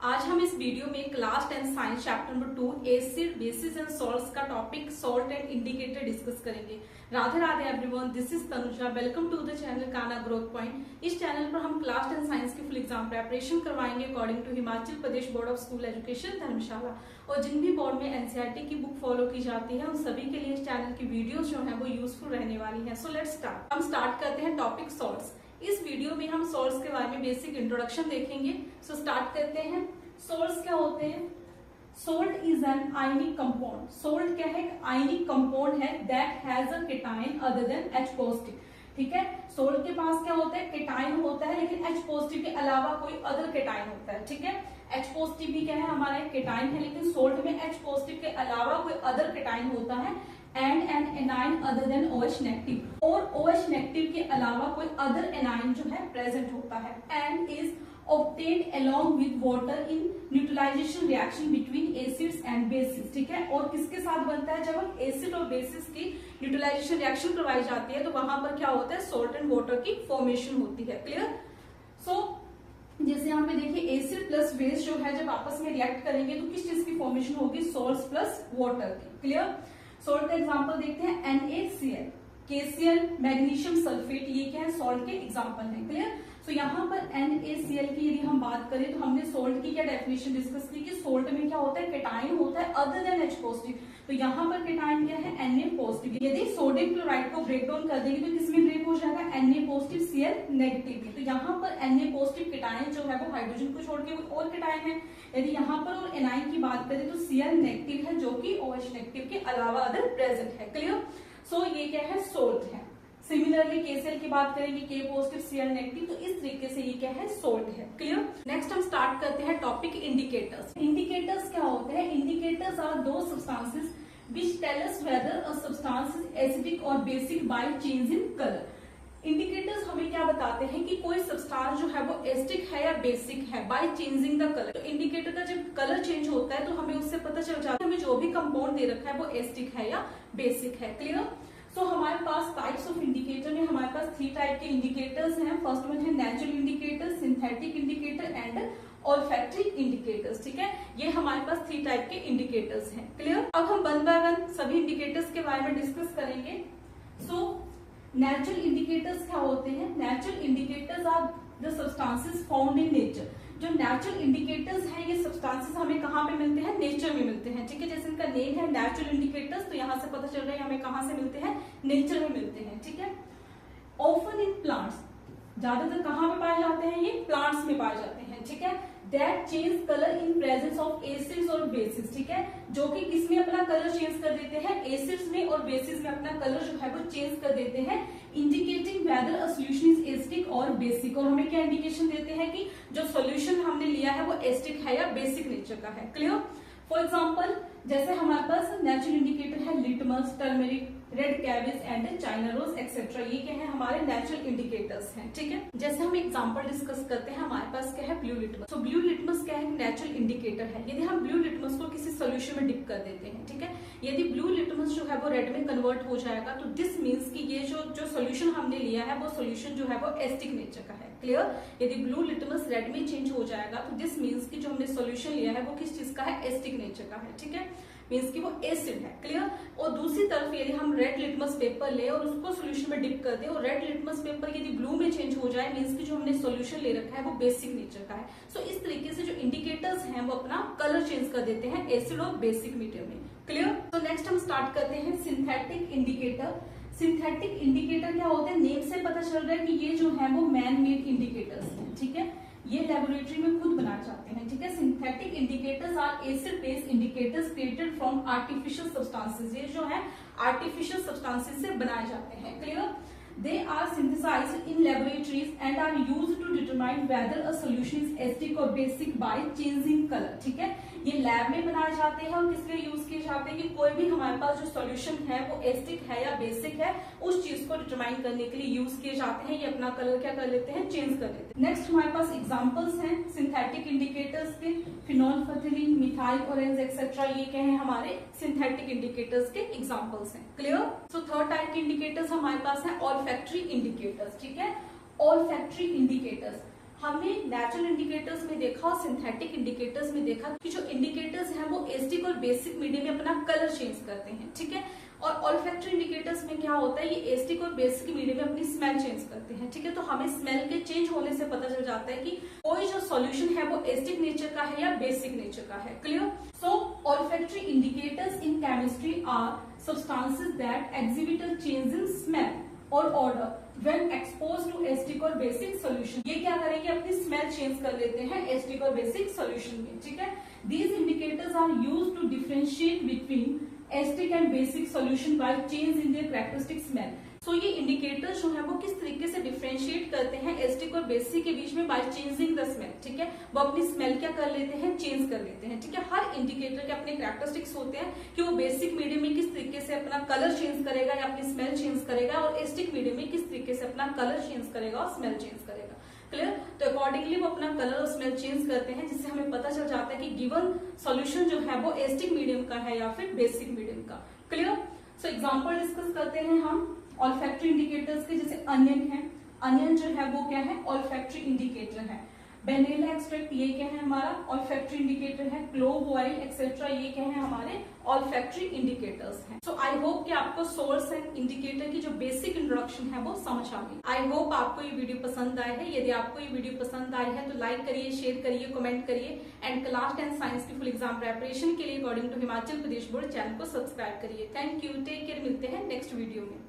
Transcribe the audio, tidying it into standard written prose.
आज हम इस वीडियो में class 10 science chapter number 2 acid bases and salts का topic salt and indicator discuss करेंगे। Radhe Radhe everyone, this is Tanuja. Welcome to the channel Kana growth point. इस channel पर हम क्लास 10 साइंस की फुल एग्जाम प्रिपरेशन करवाएंगे according to Himachal Pradesh board of school education Dharamshala. और जिन भी बोर्ड में एनसीईआरटी की बुक फॉलो की जाती है उन सभी के लिए इस चैनल की वीडियोस जो है वो यूजफुल रहने वाली है। So let's start. हम स्टार्ट करते हैं टॉपिक सॉल्ट्स। इस वीडियो में हम सॉल्ट्स के बारे में बेसिक इंट्रोडक्शन देखेंगे। सो स्टार्ट करते हैं। सॉल्ट्स क्या होते हैं? Salt is an ionic compound. Salt क्या है? एक आयनिक कंपाउंड है that has a cation other than H positive. ठीक है, सोल्ट के पास क्या होता है? केटाइन होता है, लेकिन H पॉजिटिव के अलावा कोई अदर केटाइन होता है। ठीक है, H पॉजिटिव भी क्या है? हमारा एक केटाइन है, लेकिन सोल्ट में H पॉजिटिव के अलावा कोई अदर केटाइन होता है and an anion other than OH negative, और OH नेगेटिव के अलावा कोई अदर एनाइन जो है प्रेजेंट होता है and is obtained along with water in neutralization reaction between acids and bases। ठीक है, और किसके साथ बनता है? जब हम एसिड और बेसिस की न्यूट्रलाइजेशन रिएक्शन करवाई जाती है तो वहां पर क्या होता है? सॉल्ट एंड वाटर की फॉर्मेशन होती है। क्लियर? सो जैसे यहाँ पे देखिए एसिड प्लस बेस जो है जब आपस में रिएक्ट करेंगे तो किस चीज की फॉर्मेशन होगी? सॉल्ट प्लस वाटर की। क्लियर? सॉल्ट का एग्जाम्पल देखते हैं NaCl, KCl, मैग्नीशियम सल्फेट, ये क्या है? सॉल्ट के एग्जाम्पल है। क्लियर? तो यहाँ पर NaCl की यदि हम बात करें तो हमने सोल्ट की क्या डेफिनेशन डिस्कस की कि सोल्ट में क्या होता है? केटाइन होता है अदर देन H पॉजिटिव। तो यहाँ पर केटाइन क्या है? Na positive. यदि सोडियम क्लोराइड को ब्रेक डाउन कर देंगे तो किसमें ब्रेक हो जाएगा? Na positive Cl negative. तो यहाँ पर Na पॉजिटिव केटाइन जो है वो हाइड्रोजन को छोड़ के कोई और केटाइन है। यदि यहाँ पर और एनाइन की बात करें तो Cl नेगेटिव है, जो कि OH नेगेटिव के अलावा अदर प्रेजेंट है। क्लियर? सो ये क्या है? सोल्ट है। सिमिलरली KCl की बात करेंगे, K पॉजिटिव Cl नेगेटिव, तो इस तरीके से ये क्या है? सोल्ट है। क्लियर? नेक्स्ट हम स्टार्ट करते हैं टॉपिक इंडिकेटर्स। इंडिकेटर्स क्या होते हैं? इंडिकेटर्स आर दो substances which tell us whether a substance is acidic और basic by change in colour. Indicators हमें क्या बताते हैं कि कोई सब्सटेंस जो है वो एसिडिक है या बेसिक है बाय चेंजिंग द कलर। तो इंडिकेटर का जब कलर चेंज होता है तो हमें उससे पता चल जाता है हमें जो भी कंपाउंड दे रखा है वो एसिडिक है या बेसिक है। क्लियर? तो हमारे पास टाइप्स ऑफ इंडिकेटर में हमारे पास 3 टाइप के इंडिकेटर्स हैं। फर्स्ट वन है natural indicator, synthetic indicator and olfactory indicators. ठीक है, ये हमारे पास 3 टाइप के इंडिकेटर्स हैं। क्लियर? अब हम वन बाय वन सभी इंडिकेटर्स के बारे में डिस्कस करेंगे। सो नेचुरल इंडिकेटर्स क्या होते हैं? Natural indicators are the substances found in nature. जो नेचुरल इंडिकेटर्स हैं ये सब्सटेंसेस हमें कहाँ पे मिलते हैं? नेचर में मिलते हैं। ठीक है, जैसे इनका नेम है नेचुरल इंडिकेटर्स, तो यहाँ से पता चल रहा है हमें कहाँ से मिलते हैं? नेचर में मिलते हैं। ठीक है, ऑफन इन प्लांट्स, ज्यादातर कहाँ पे पाए जाते हैं? ये प्लांट्स में पाए जाते हैं। ठीक है, that change colour in presence of acids और बेसिस। ठीक है, जो कि किसमें अपना कलर चेंज कर देते हैं? एसिड्स में और बेसिस में अपना कलर जो है वो चेंज कर देते हैं, indicating weather a solution is acidic और बेसिक। और हमें क्या इंडिकेशन देते हैं कि जो सॉल्यूशन हमने लिया है वो एसिडिक है या बेसिक नेचर का है। क्लियर? फॉर एग्जाम्पल जैसे हमारे पास नेचुरल इंडिकेटर है litmus, turmeric, red cabbage and China rose etcetera. ये क्या है? हमारे नेचुरल इंडिकेटर्स हैं। ठीक है, जैसे हम एग्जांपल डिस्कस करते हैं, हमारे पास क्या है? Blue litmus. तो ब्लू लिटमस क्या है? नेचुरल इंडिकेटर है। यदि हम ब्लू लिटमस को किसी सोल्यूशन में डिप कर देते हैं, ठीक है, यदि ब्लू लिटमस जो है वो रेड में कन्वर्ट हो जाएगा तो दिस मीन्स कि ये जो सोल्यूशन हमने लिया है वो सोल्यूशन जो है वो एसिडिक नेचर का है। क्लियर? यदि ब्लू लिटमस रेड में चेंज हो जाएगा तो दिस मीन्स कि जो हमने सोल्यूशन लिया है वो किस चीज का है? एसिडिक नेचर का है। ठीक है, मीन्स कि वो एसिड है। क्लियर? और दूसरी तरफ यदि हम रेड लिटमस पेपर ले और उसको सोल्यूशन में डिप कर दे और रेड लिटमस पेपर यदि ब्लू में चेंज हो जाए, मीन्स कि जो हमने सोल्यूशन ले रखा है वो बेसिक नेचर का है। सो इस तरीके से जो इंडिकेटर्स हैं वो अपना कलर चेंज कर देते हैं एसिड और बेसिक मीडियम में। क्लियर? तो नेक्स्ट हम स्टार्ट करते हैं सिंथेटिक इंडिकेटर। सिंथेटिक इंडिकेटर क्या होते हैं? नेम से पता चल रहा है कि ये जो है वो मैन मेड इंडिकेटर्स हैं। ठीक है, ये लेबोरेटरी में खुद बनाए जाते हैं। ठीक है, synthetic indicators are acid based indicators created from artificial substances. ये जो है आर्टिफिशियल सब्सटेंसेस से बनाए जाते हैं। Clear? They are synthesized in laboratories and are used to determine whether a solution is acidic or basic by changing color। ठीक है, ये लैब में बनाए जाते हैं और किस लिए यूज किए जाते हैं कि कोई भी हमारे पास जो सॉल्यूशन है वो एसिडिक है या बेसिक है उस चीज को डिटरमाइन करने के लिए यूज किए जाते हैं। ये अपना कलर क्या कर लेते हैं? चेंज कर लेते हैं। नेक्स्ट हमारे पास एग्जांपल्स हैं सिंथेटिक इंडिकेटर्स के, फिनोल्फथलीन, मिथाइल ऑरेंज एक्सेट्रा। ये क्या है? हमारे सिंथेटिक इंडिकेटर्स के एग्जांपल्स हैं। क्लियर? सो थर्ड टाइप के इंडिकेटर्स हमारे पास है ऑल्फैक्टरी इंडिकेटर्स। ठीक है, ऑल्फैक्टरी इंडिकेटर्स हमने नेचुरल इंडिकेटर्स में देखा और सिंथेटिक इंडिकेटर्स में देखा कि जो इंडिकेटर्स हैं वो एस्टिक और बेसिक मीडियम में अपना कलर चेंज करते हैं, ठीक है। और ऑल्फैक्टरी इंडिकेटर्स में क्या होता है, ये एस्टिक और बेसिक मीडियम में अपनी स्मेल चेंज करते हैं, ठीक है। तो हमें स्मेल के चेंज होने से पता चल जाता है कि कोई जो सॉल्यूशन है वो एस्टिक नेचर का है या बेसिक नेचर का है। Clear? So olfactory indicators in chemistry are substances that exhibit a change in smell or odor when exposed to acidic or basic solution। ये क्या करेंगे, अपनी स्मेल चेंज कर लेते हैं एसिडिक और बेसिक सॉल्यूशन में, ठीक है। These indicators are used to differentiate between acidic and basic solution by change in their characteristic smell। सो ये इंडिकेटर्स जो है वो किस तरीके से डिफरेंशिएट करते हैं एसिडिक और बेसिक के बीच में बाय चेंजिंग द स्मेल, ठीक है। वो अपनी स्मेल क्या कर लेते हैं, चेंज कर लेते हैं, ठीक है। हर इंडिकेटर के अपने कैरेक्टरिस्टिक्स होते हैं कि वो बेसिक मीडियम में किस तरीके से अपना कलर चेंज करेगा या अपनी स्मेल चेंज करेगा, और एसिडिक मीडियम में किस तरीके से अपना कलर चेंज करेगा और स्मेल चेंज करेगा। क्लियर? तो अकॉर्डिंगली वो अपना कलर और स्मेल चेंज करते हैं, जिससे हमें पता चल जाता है कि गिवन सॉल्यूशन जो है वो एसिडिक मीडियम का है या फिर बेसिक मीडियम का। क्लियर? सो एग्जांपल डिस्कस करते हैं हम ऑल्फैक्टरी इंडिकेटर्स के, जैसे अनियन है। अनियन जो है वो क्या है, ऑल्फैक्टरी इंडिकेटर है। वेनिला एक्सट्रैक्ट ये क्या है, हमारा ऑल्फैक्टरी इंडिकेटर है। क्लोव ऑयल एक्सेट्रा ये क्या है, हमारे ऑल्फैक्टरी इंडिकेटर्स हैं। सो आई होप कि आपको सोर्स एंड इंडिकेटर की जो बेसिक इंट्रोडक्शन है वो समझ आ गई। आई होप आपको ये वीडियो पसंद आए है। यदि आपको ये वीडियो पसंद आई है तो लाइक करिए, शेयर करिए, कमेंट करिए एंड क्लास 10 साइंस की फुल एग्जाम प्रिपरेशन के लिए according to Himachal Pradesh board channel को सब्सक्राइब करिए। थैंक यू, टेक केयर, मिलते हैं नेक्स्ट वीडियो में।